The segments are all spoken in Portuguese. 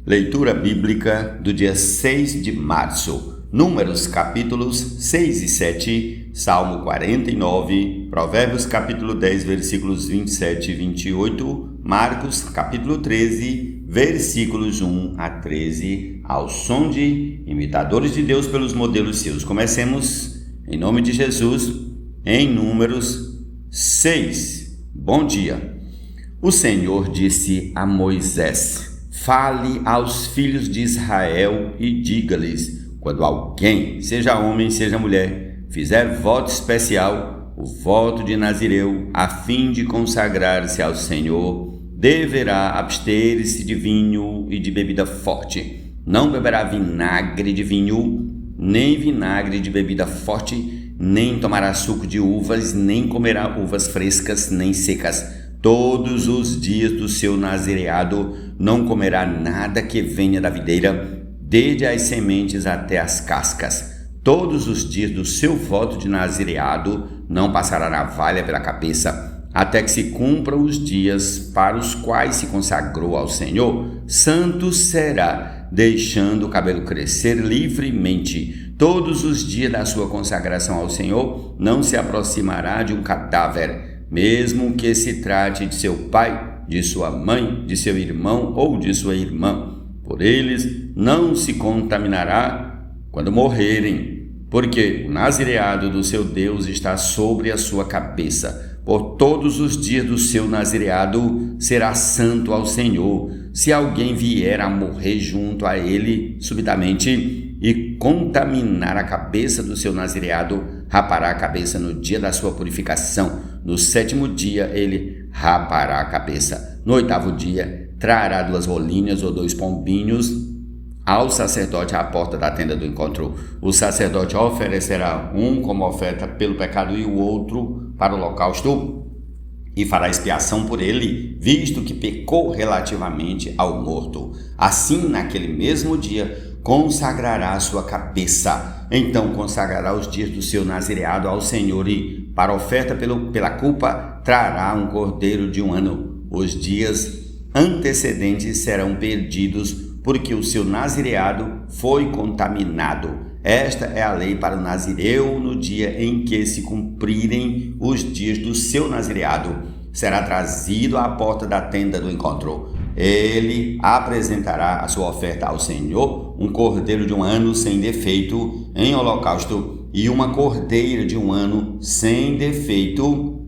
Leitura bíblica do dia 6 de março, Números capítulos 6 e 7, Salmo 49, Provérbios capítulo 10, versículos 27 e 28, Marcos capítulo 13, versículos 1 a 13, ao som de Imitadores de Deus pelos modelos seus. Comecemos em nome de Jesus, em Números 6. Bom dia. O Senhor disse a Moisés: fale aos filhos de Israel e diga-lhes: quando alguém, seja homem, seja mulher, fizer voto especial, o voto de Nazireu, a fim de consagrar-se ao Senhor, deverá abster-se de vinho e de bebida forte. Não beberá vinagre de vinho, nem vinagre de bebida forte, nem tomará suco de uvas, nem comerá uvas frescas nem secas. Todos os dias do seu nazireado não comerá nada que venha da videira, desde as sementes até as cascas. Todos os dias do seu voto de nazireado não passará navalha pela cabeça, até que se cumpram os dias para os quais se consagrou ao Senhor. Santo será, deixando o cabelo crescer livremente. Todos os dias da sua consagração ao Senhor não se aproximará de um cadáver, mesmo que se trate de seu pai, de sua mãe, de seu irmão ou de sua irmã. Por eles não se contaminará quando morrerem, porque o nazireado do seu Deus está sobre a sua cabeça. Por todos os dias do seu nazireado será santo ao Senhor. Se alguém vier a morrer junto a ele subitamente e contaminar a cabeça do seu nazireado, rapará a cabeça no dia da sua purificação. No 7º dia ele rapará a cabeça. No 8º dia trará 2 rolinhas ou 2 pombinhos ao sacerdote à porta da tenda do encontro. O sacerdote oferecerá um como oferta pelo pecado e o outro para o holocausto, e fará expiação por ele, visto que pecou relativamente ao morto. Assim, naquele mesmo dia, consagrará a sua cabeça. Então consagrará os dias do seu nazireado ao Senhor e, para oferta pela culpa, trará um cordeiro de 1 ano. Os dias antecedentes serão perdidos, porque o seu nazireado foi contaminado. Esta é a lei para o nazireu no dia em que se cumprirem os dias do seu nazireado. Será trazido à porta da tenda do encontro. Ele apresentará a sua oferta ao Senhor, um cordeiro de 1 ano sem defeito em holocausto e uma cordeira de 1 ano sem defeito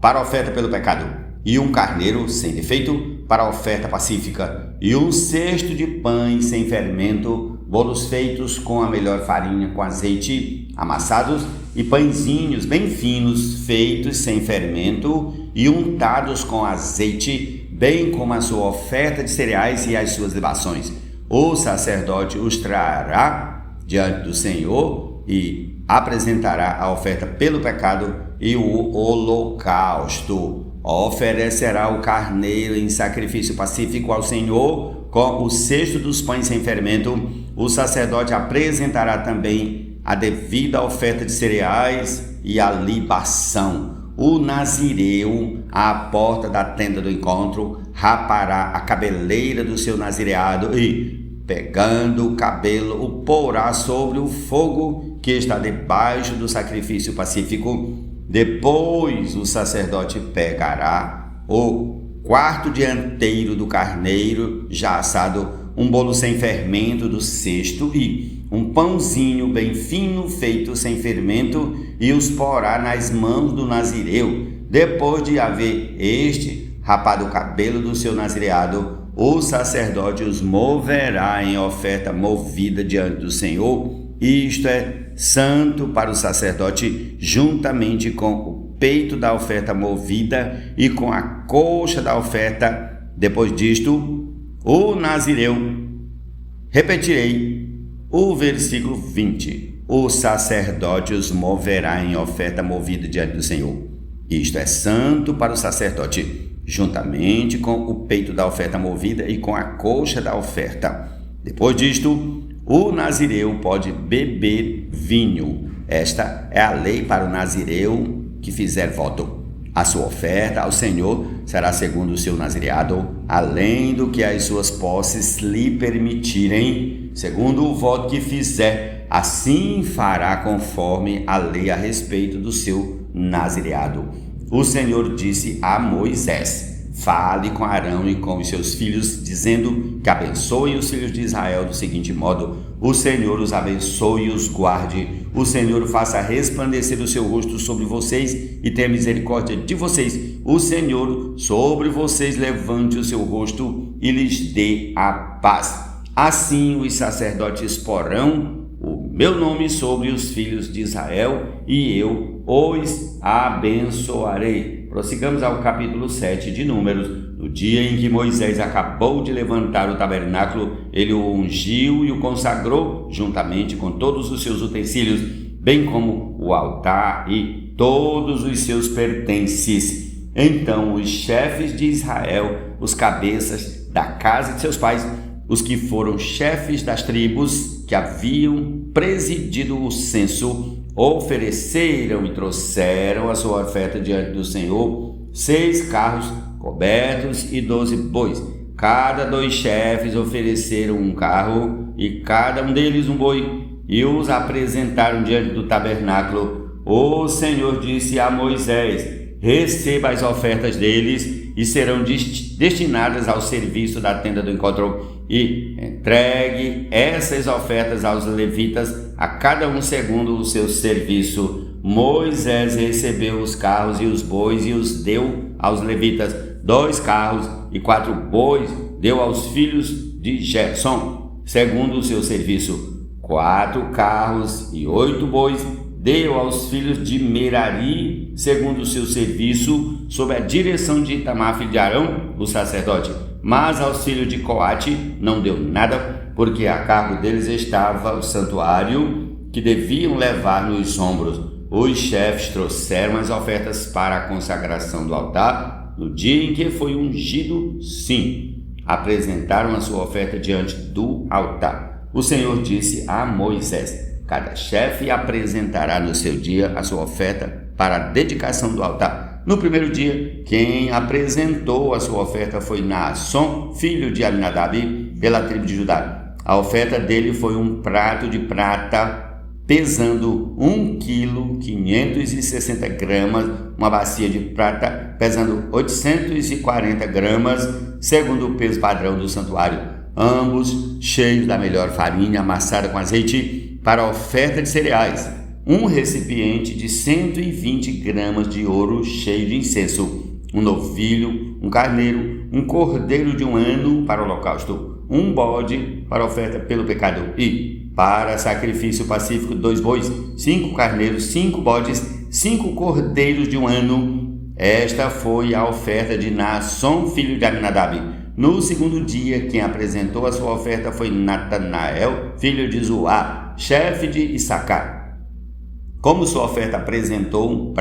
para oferta pelo pecado, e um carneiro sem defeito para oferta pacífica, e um cesto de pães sem fermento, bolos feitos com a melhor farinha com azeite, amassados, e pãezinhos bem finos, feitos sem fermento e untados com azeite, bem como a sua oferta de cereais e as suas libações. O sacerdote os trará diante do Senhor e apresentará a oferta pelo pecado e o holocausto. Oferecerá o carneiro em sacrifício pacífico ao Senhor com o cesto dos pães sem fermento. O sacerdote apresentará também a devida oferta de cereais e a libação. O nazireu, à porta da tenda do encontro, rapará a cabeleira do seu nazireado e, pegando o cabelo, o porá sobre o fogo que está debaixo do sacrifício pacífico. Depois o sacerdote pegará o quarto dianteiro do carneiro já assado, um bolo sem fermento do cesto e um pãozinho bem fino feito sem fermento, e os porá nas mãos do nazireu. Depois de haver este rapado o cabelo do seu nazireado, o sacerdote os moverá em oferta movida diante do Senhor. Isto é santo para o sacerdote, juntamente com o peito da oferta movida e com a coxa da oferta. Depois disto, o nazireu, repetirei o versículo 20, o sacerdote os moverá em oferta movida diante do Senhor. Isto é santo para o sacerdote, juntamente com o peito da oferta movida e com a coxa da oferta. Depois disto, o nazireu pode beber vinho. Esta é a lei para o nazireu que fizer voto. A sua oferta ao Senhor será segundo o seu nazireado, além do que as suas posses lhe permitirem, segundo o voto que fizer, assim fará conforme a lei a respeito do seu nazireado. O Senhor disse a Moisés: fale com Arão e com os seus filhos, dizendo que abençoem os filhos de Israel do seguinte modo: o Senhor os abençoe e os guarde. O Senhor faça resplandecer o seu rosto sobre vocês e tenha misericórdia de vocês. O Senhor sobre vocês levante o seu rosto e lhes dê a paz. Assim os sacerdotes porão o meu nome sobre os filhos de Israel e eu os abençoarei. Prossigamos ao capítulo 7 de Números. No dia em que Moisés acabou de levantar o tabernáculo, ele o ungiu e o consagrou, juntamente com todos os seus utensílios, bem como o altar e todos os seus pertences. Então os chefes de Israel, os cabeças da casa de seus pais, os que foram chefes das tribos que haviam presidido o censo, ofereceram e trouxeram a sua oferta diante do Senhor 6 carros cobertos e 12 bois. Cada 2 chefes ofereceram um carro e cada um deles um boi, e os apresentaram diante do tabernáculo. O Senhor disse a Moisés: receba as ofertas deles e serão destinadas ao serviço da tenda do encontro, e entregue essas ofertas aos levitas, a cada um segundo o seu serviço. Moisés recebeu os carros e os bois e os deu aos levitas. 2 carros e 4 bois deu aos filhos de Gerson, segundo o seu serviço. 4 carros e 8 bois deu aos filhos de Merari, segundo o seu serviço, sob a direção de Itamar, filho de Arão, o sacerdote. Mas aos filhos de Coate não deu nada, porque a cargo deles estava o santuário que deviam levar nos ombros. Os chefes trouxeram as ofertas para a consagração do altar no dia em que foi ungido. Sim, apresentaram a sua oferta diante do altar. O Senhor disse a Moisés: cada chefe apresentará no seu dia a sua oferta para a dedicação do altar. No primeiro dia, quem apresentou a sua oferta foi Naasson, filho de Aminadab, pela tribo de Judá. A oferta dele foi um prato de prata pesando 1 quilo 560 gramas, uma bacia de prata pesando 840 gramas, segundo o peso padrão do santuário, ambos cheios da melhor farinha amassada com azeite para a oferta de cereais. Um recipiente de 120 gramas de ouro cheio de incenso, um novilho, um carneiro, um cordeiro de 1 ano para o holocausto, um bode para a oferta pelo pecado e, para sacrifício pacífico, 2 bois, 5 carneiros, 5 bodes, 5 cordeiros de 1 ano. Esta foi a oferta de Naasson, filho de Aminadab. No segundo dia, quem apresentou a sua oferta foi Natanael, filho de Zuá, chefe de Issacar. Como sua oferta apresentou um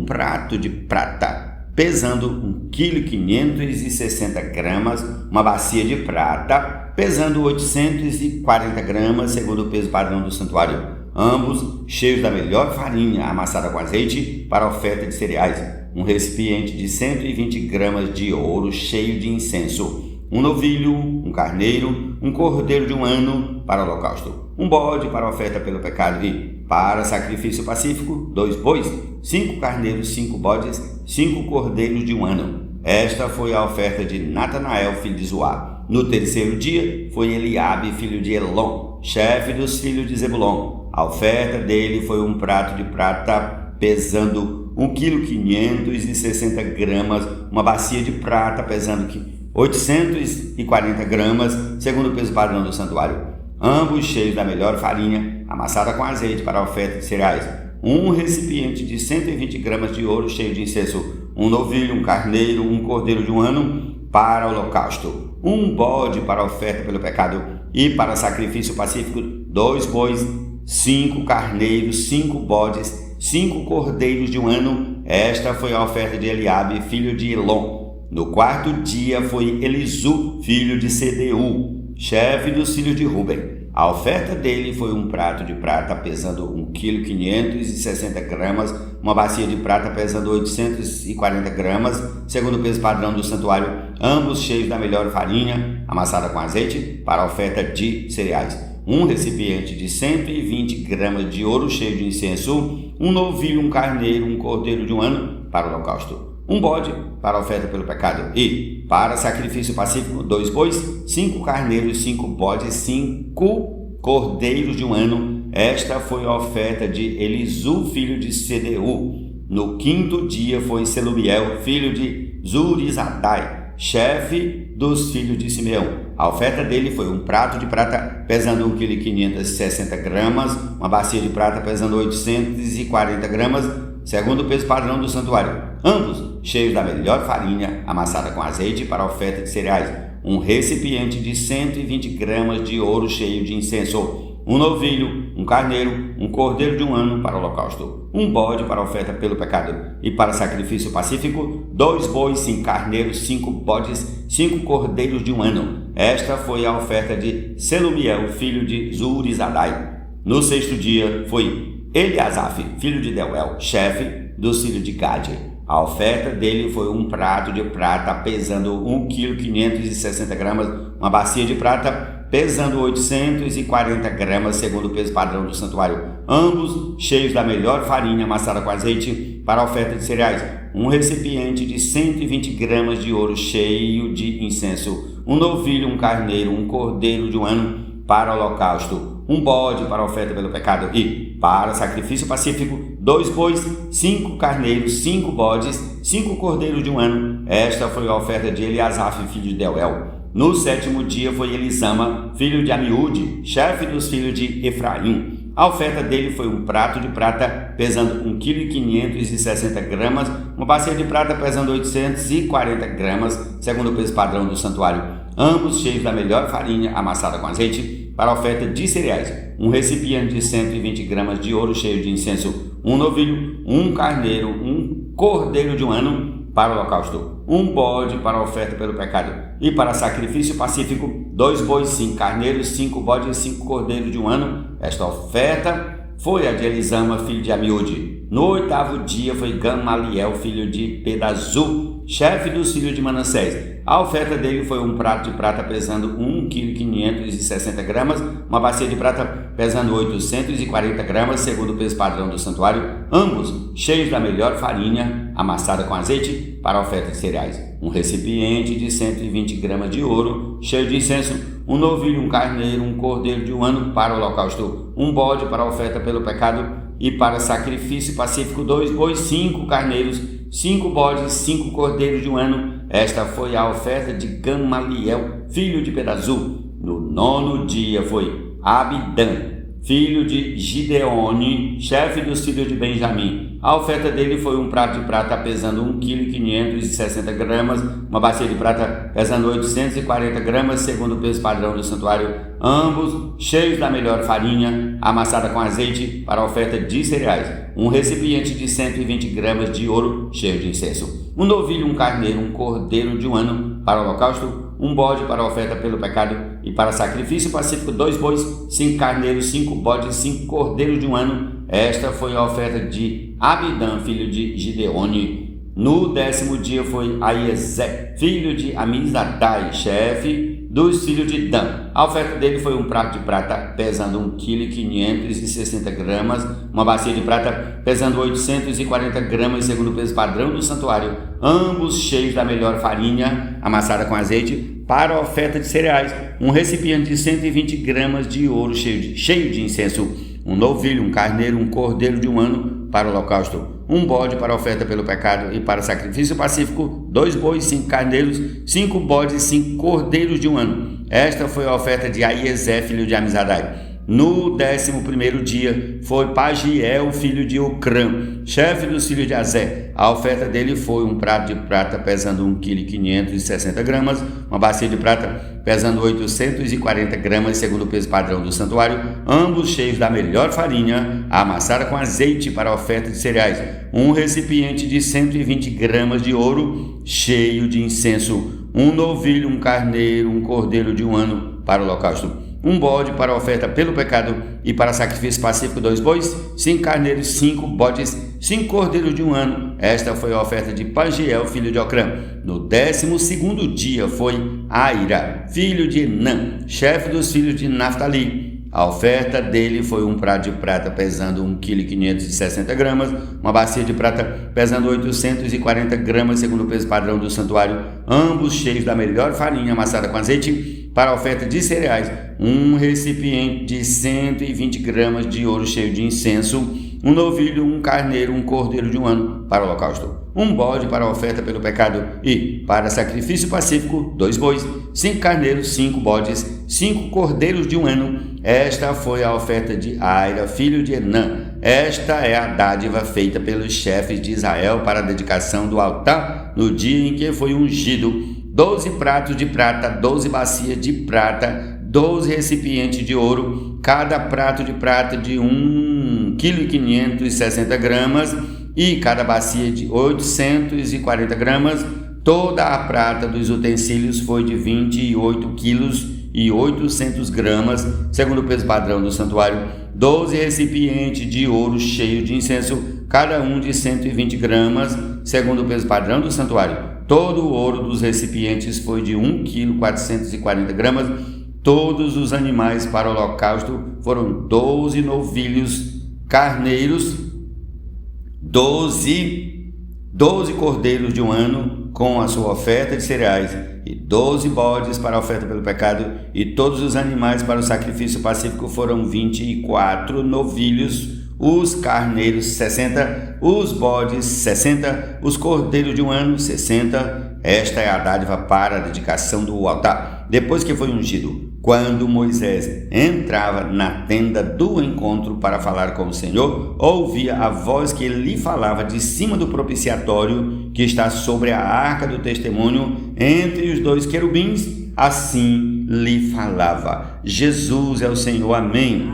prato de prata, pesando 1,560 kg, uma bacia de prata, pesando 840 gramas, segundo o peso padrão do santuário, ambos cheios da melhor farinha amassada com azeite para a oferta de cereais, um recipiente de 120 gramas de ouro cheio de incenso, um novilho, um carneiro, um cordeiro de 1 ano para o holocausto, um bode para a oferta pelo pecado e, para sacrifício pacífico, 2 bois, 5 carneiros, 5 bodes, 5 cordeiros de 1 ano. Esta foi a oferta de Natanael, filho de Zuá. No terceiro dia foi Eliabe, filho de Elon, chefe dos filhos de Zebulon. A oferta dele foi um prato de prata pesando 1,560 gramas, uma bacia de prata pesando 840 gramas, segundo o peso padrão do santuário, ambos cheios da melhor farinha amassada com azeite para a oferta de cereais, um recipiente de 120 gramas de ouro cheio de incenso, um novilho, um carneiro, um cordeiro de 1 ano para o holocausto, um bode para a oferta pelo pecado e para sacrifício pacífico, 2 bois, 5 carneiros, 5 bodes, 5 cordeiros de 1 ano. Esta foi a oferta de Eliabe, filho de Elon. No quarto dia foi Elisu, filho de Sedeu, chefe dos filhos de Ruben. A oferta dele foi um prato de prata pesando 1,560 kg, uma bacia de prata pesando 840 gramas, segundo o peso padrão do santuário, ambos cheios da melhor farinha, amassada com azeite, para a oferta de cereais. Um recipiente de 120 gramas de ouro cheio de incenso, um novilho, um carneiro, um cordeiro de um ano para o holocausto, um bode para a oferta pelo pecado e, para sacrifício pacífico, 2 bois, 5 carneiros, 5 bodes, 5 cordeiros de um ano. Esta foi a oferta de Elisu, filho de Sedeu. No 5º dia foi Selumiel, filho de Zurizadai, chefe dos filhos de Simeão. A oferta dele foi um prato de prata pesando 1,560 kg, uma bacia de prata pesando 840 gramas, segundo o peso padrão do santuário, ambos cheios da melhor farinha, amassada com azeite para a oferta de cereais, um recipiente de 120 gramas de ouro cheio de incenso, um novilho, um carneiro, um cordeiro de um ano para o holocausto, um bode para a oferta pelo pecado e para sacrifício pacífico, 2 bois, 5 carneiros, 5 bodes, 5 cordeiros de um ano. Esta foi a oferta de Selumiel, filho de Zurizadai. No 6º dia foi Eliasaf, filho de Deuel, chefe dos filhos de Gade. A oferta dele foi um prato de prata pesando 1,560 kg, uma bacia de prata pesando 840 gramas, segundo o peso padrão do santuário, ambos cheios da melhor farinha amassada com azeite para a oferta de cereais, um recipiente de 120 gramas de ouro cheio de incenso, um novilho, um carneiro, um cordeiro de um ano para o holocausto, um bode para a oferta pelo pecado e, para sacrifício pacífico, 2 bois, 5 carneiros, 5 bodes, 5 cordeiros de um ano. Esta foi a oferta de Eliasaf, filho de Deuel. No 7º dia foi Elisama, filho de Amiúde, chefe dos filhos de Efraim. A oferta dele foi um prato de prata pesando 1,560 kg, uma bacia de prata pesando 840 gramas, segundo o peso padrão do santuário, ambos cheios da melhor farinha amassada com azeite para a oferta de cereais, um recipiente de 120 gramas de ouro cheio de incenso, um novilho, um carneiro, um cordeiro de um ano para o holocausto, um bode para a oferta pelo pecado e para sacrifício pacífico, 2 bois, 5 carneiros, 5 bodes, 5 cordeiros de um ano. Esta oferta foi a de Elisama, filho de Amiúde. No 8º dia foi Gamaliel, filho de Pedazu, chefe dos filhos de Manassés. A oferta dele foi um prato de prata pesando 1,560 kg, uma bacia de prata pesando 840 gramas, segundo o peso padrão do santuário, ambos cheios da melhor farinha amassada com azeite para a oferta de cereais, um recipiente de 120 gramas de ouro cheio de incenso, um novilho, um carneiro, um cordeiro de um ano para o holocausto, um bode para a oferta pelo pecado e para sacrifício pacífico, 2 bois, 5 carneiros, 5 bodes, 5 cordeiros de um ano. Esta foi a oferta de Gamaliel, filho de Pedazu. No 9º dia foi Abidã, filho de Gideone, chefe dos filhos de Benjamim. A oferta dele foi um prato de prata pesando 1,560 kg, uma bacia de prata pesando 840 gramas, segundo o peso padrão do santuário, ambos cheios da melhor farinha, amassada com azeite para a oferta de cereais, um recipiente de 120 gramas de ouro cheio de incenso, um novilho, um carneiro, um cordeiro de um ano para o holocausto, um bode para a oferta pelo pecado e para sacrifício pacífico, 2 bois, 5 carneiros, 5 bodes, 5 cordeiros de um ano. Esta foi a oferta de Abidã, filho de Gideone. No 10º dia foi Aiezé, filho de Amizadai, chefe dos filhos de Dan. A oferta dele foi um prato de prata pesando 1,560 kg, uma bacia de prata pesando 840 gramas, segundo o peso padrão do santuário, ambos cheios da melhor farinha amassada com azeite para a oferta de cereais, um recipiente de 120 gramas de ouro cheio de incenso, um novilho, um carneiro, um cordeiro de um ano para o holocausto, um bode para a oferta pelo pecado e para sacrifício pacífico, 2 bois, 5 carneiros, 5 bodes, 5 cordeiros de um ano. Esta foi a oferta de Aiezé, filho de Amizadai. No 11º dia foi Pagiel, filho de Ocrã, chefe dos filhos de Azé. A oferta dele foi um prato de prata pesando 1,560 kg, uma bacia de prata pesando 840 gramas, segundo o peso padrão do santuário, ambos cheios da melhor farinha, amassada com azeite para a oferta de cereais, um recipiente de 120 gramas de ouro cheio de incenso, um novilho, um carneiro, um cordeiro de um ano para o holocausto, um bode para oferta pelo pecado e para sacrifício pacífico 2 bois, 5 carneiros, 5 bodes, 5 cordeiros de 1 ano. Esta foi a oferta de Pagiel, filho de Ocrã. No 12º dia foi Aira, filho de Enã, chefe dos filhos de Naftali. A oferta dele foi um prato de prata pesando 1,560 kg, uma bacia de prata pesando 840 gramas, segundo o peso padrão do santuário, ambos cheios da melhor farinha amassada com azeite. Para a oferta de cereais, um recipiente de 120 gramas de ouro cheio de incenso, um novilho, um carneiro, um cordeiro de 1 ano para o holocausto, um bode para a oferta pelo pecado e, para sacrifício pacífico, 2 bois, 5 carneiros, 5 bodes, 5 cordeiros de 1 ano. Esta foi a oferta de Aira, filho de Enã. Esta é a dádiva feita pelos chefes de Israel para a dedicação do altar no dia em que foi ungido: 12 pratos de prata, 12 bacias de prata, 12 recipientes de ouro, cada prato de prata de 1,560 kg e cada bacia de 840 gramas. Toda a prata dos utensílios foi de 28 quilos e 800 gramas, segundo o peso padrão do santuário. 12 recipientes de ouro cheio de incenso, cada um de 120 gramas, segundo o peso padrão do santuário. Todo o ouro dos recipientes foi de 1,440 kg. Todos os animais para o holocausto foram 12 novilhos carneiros, 12 cordeiros de 1 ano com a sua oferta de cereais, e 12 bodes para a oferta pelo pecado, e todos os animais para o sacrifício pacífico foram 24 novilhos, os carneiros 60, os bodes 60, os cordeiros de 1 ano 60. Esta é a dádiva para a dedicação do altar. Depois que foi ungido, quando Moisés entrava na tenda do encontro para falar com o Senhor, ouvia a voz que lhe falava de cima do propiciatório que está sobre a arca do testemunho, entre os 2 querubins. Assim lhe falava: Jesus é o Senhor, amém.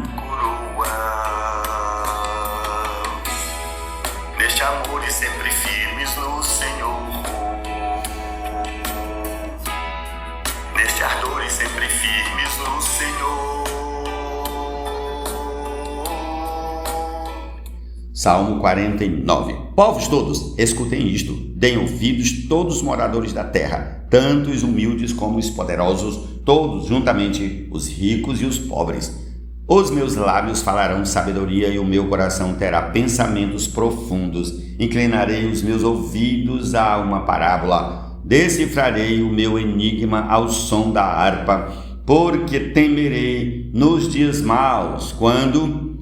Neste amor e sempre firmes no Senhor, neste ardor e sempre firmes no Senhor. Salmo 49. Povos todos, escutem isto, deem ouvidos todos os moradores da terra, tanto os humildes como os poderosos, todos juntamente, os ricos e os pobres. Os meus lábios falarão sabedoria e o meu coração terá pensamentos profundos. Inclinarei os meus ouvidos a uma parábola, decifrarei o meu enigma ao som da harpa, porque temerei nos dias maus, quando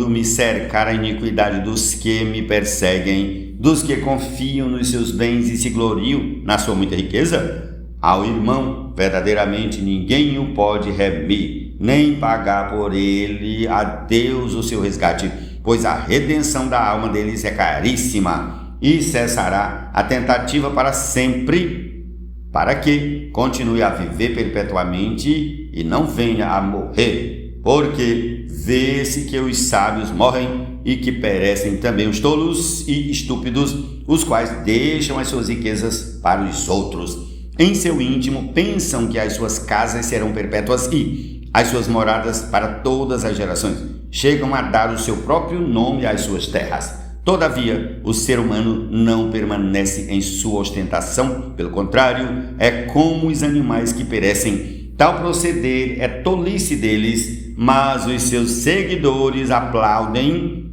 me cercar a iniquidade dos que me perseguem, dos que confiam nos seus bens e se gloriam na sua muita riqueza. Ao irmão, verdadeiramente ninguém o pode remir, nem pagar por ele a Deus o seu resgate, pois a redenção da alma deles é caríssima, e cessará a tentativa para sempre, para que continue a viver perpetuamente e não venha a morrer, porque vê-se que os sábios morrem e que perecem também os tolos e estúpidos, os quais deixam as suas riquezas para os outros. Em seu íntimo pensam que as suas casas serão perpétuas e as suas moradas para todas as gerações. Chegam a dar o seu próprio nome às suas terras. Todavia, o ser humano não permanece em sua ostentação. Pelo contrário, é como os animais que perecem. Tal proceder é tolice deles, mas os seus seguidores aplaudem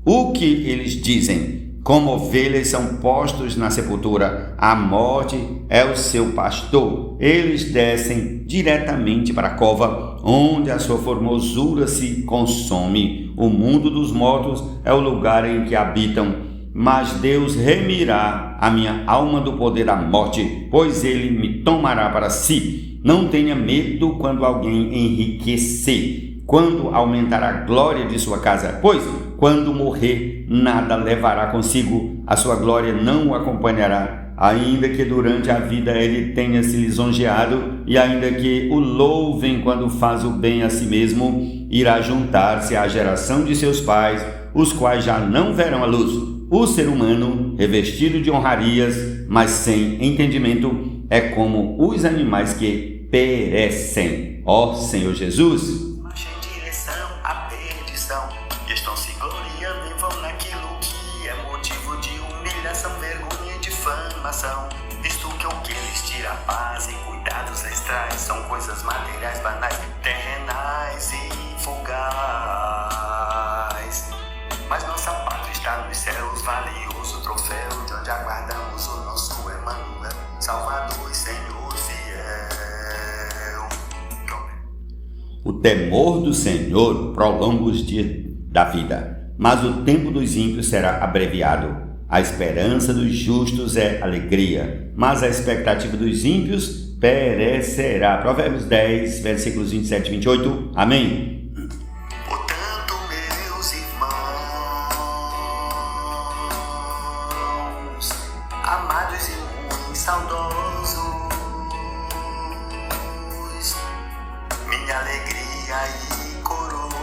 o que eles dizem. Como ovelhas são postos na sepultura, a morte é o seu pastor. Eles descem diretamente para a cova, onde a sua formosura se consome. O mundo dos mortos é o lugar em que habitam. Mas Deus remirá a minha alma do poder da morte, pois ele me tomará para si. Não tenha medo quando alguém enriquecer, quando aumentar a glória de sua casa, pois quando morrer, nada levará consigo, a sua glória não o acompanhará, ainda que durante a vida ele tenha se lisonjeado, e ainda que o louvem quando faz o bem a si mesmo, irá juntar-se à geração de seus pais, os quais já não verão a luz. O ser humano, revestido de honrarias, mas sem entendimento, é como os animais que perecem. Ó Senhor Jesus, marcha em direção à perdição, e estão se gloriando em vão naquilo que é motivo de humilhação, vergonha e difamação, visto que o que lhes tira a paz e cuidados lhes traz são coisas materiais, banais, terrenais e fugaz. Mas nossa pátria está nos céus, valioso troféu, de onde aguardamos o nosso Emmanuel, Salvador e Senhor fiel. o temor do Senhor prolonga os dias da vida, mas o tempo dos ímpios será abreviado. A esperança dos justos é alegria, mas a expectativa dos ímpios perecerá. Provérbios 10, versículos 27 e 28. Amém. Portanto, meus irmãos, amados e muito saudosos, minha alegria e coroa.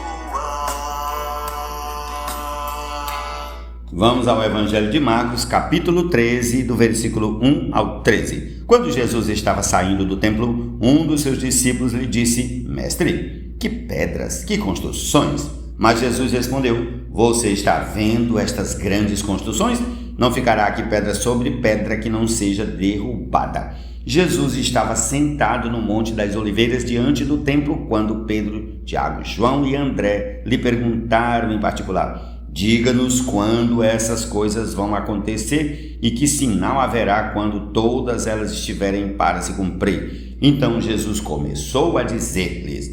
Vamos ao Evangelho de Marcos, capítulo 13, do versículo 1 ao 13. Quando Jesus estava saindo do templo, um dos seus discípulos lhe disse: Mestre, que pedras, que construções! Mas Jesus respondeu: Você está vendo estas grandes construções? Não ficará aqui pedra sobre pedra que não seja derrubada. Jesus estava sentado no Monte das Oliveiras diante do templo quando Pedro, Tiago, João e André lhe perguntaram em particular: Diga-nos quando essas coisas vão acontecer e que sinal haverá quando todas elas estiverem para se cumprir. Então Jesus começou a dizer-lhes: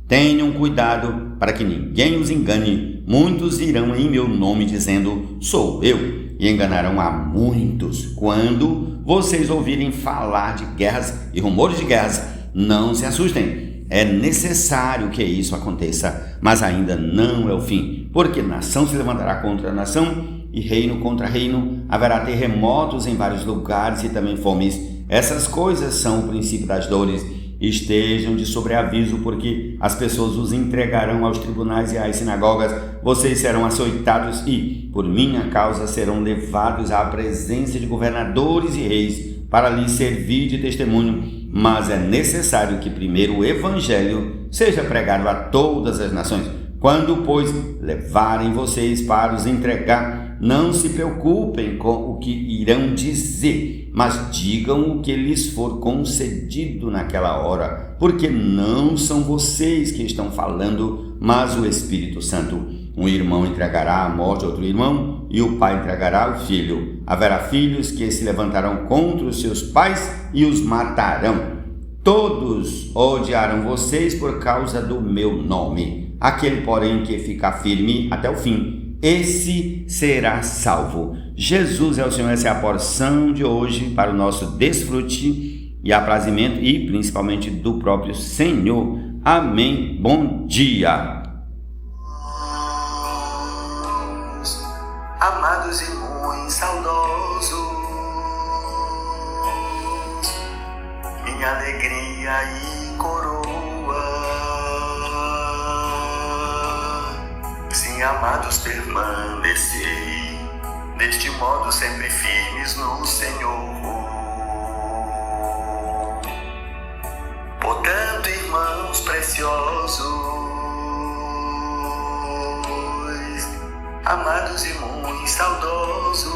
Tenham cuidado para que ninguém os engane. Muitos virão em meu nome dizendo: Sou eu, e enganarão a muitos. Quando vocês ouvirem falar de guerras e rumores de guerras, não se assustem. É necessário que isso aconteça, mas ainda não é o fim, porque nação se levantará contra nação e reino contra reino. Haverá terremotos em vários lugares e também fomes. Essas coisas são o princípio das dores. Estejam de sobreaviso, porque as pessoas os entregarão aos tribunais e às sinagogas. Vocês serão açoitados e, por minha causa, serão levados à presença de governadores e reis para lhes servir de testemunho. Mas é necessário que primeiro o Evangelho seja pregado a todas as nações. Quando, pois, levarem vocês para os entregar, não se preocupem com o que irão dizer, mas digam o que lhes for concedido naquela hora, porque não são vocês que estão falando, mas o Espírito Santo. Um irmão entregará à morte outro irmão, e o pai entregará o filho. Haverá filhos que se levantarão contra os seus pais e os matarão. Todos odiarão vocês por causa do meu nome. Aquele, porém, que ficar firme até o fim, esse será salvo. Jesus é o Senhor, essa é a porção de hoje para o nosso desfrute e aprazimento e principalmente do próprio Senhor. Amém. Bom dia. Amados e muito saudosos, minha alegria e coroa. Sim, amados, permanecei deste modo sempre firmes no Senhor. Portanto, irmãos preciosos, amados e muito saudosos,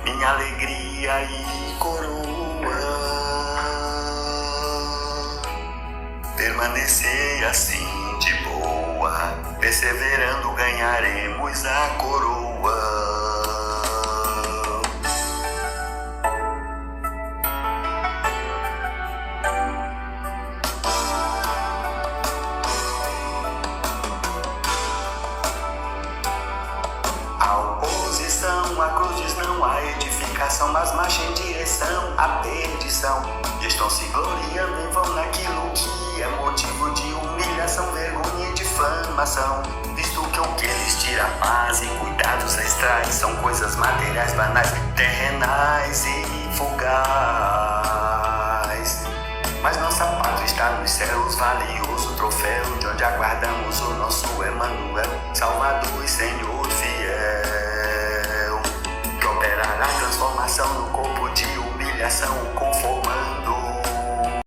minha alegria e coroa, permanecei assim de boa, perseverando ganharemos a coroa. A cruz não há edificação, mas marcha em direção à perdição. E estão se gloriando em vão naquilo que é motivo de humilhação, vergonha e difamação, visto que o que lhes tira a paz e cuidados lhes traz são coisas materiais, banais, terrenais e fugaz. Mas nossa pátria está nos céus, valioso troféu, de onde aguardamos o nosso Emmanuel, Salvador e Senhor fiel. A transformação no corpo de humilhação humilhação, conformando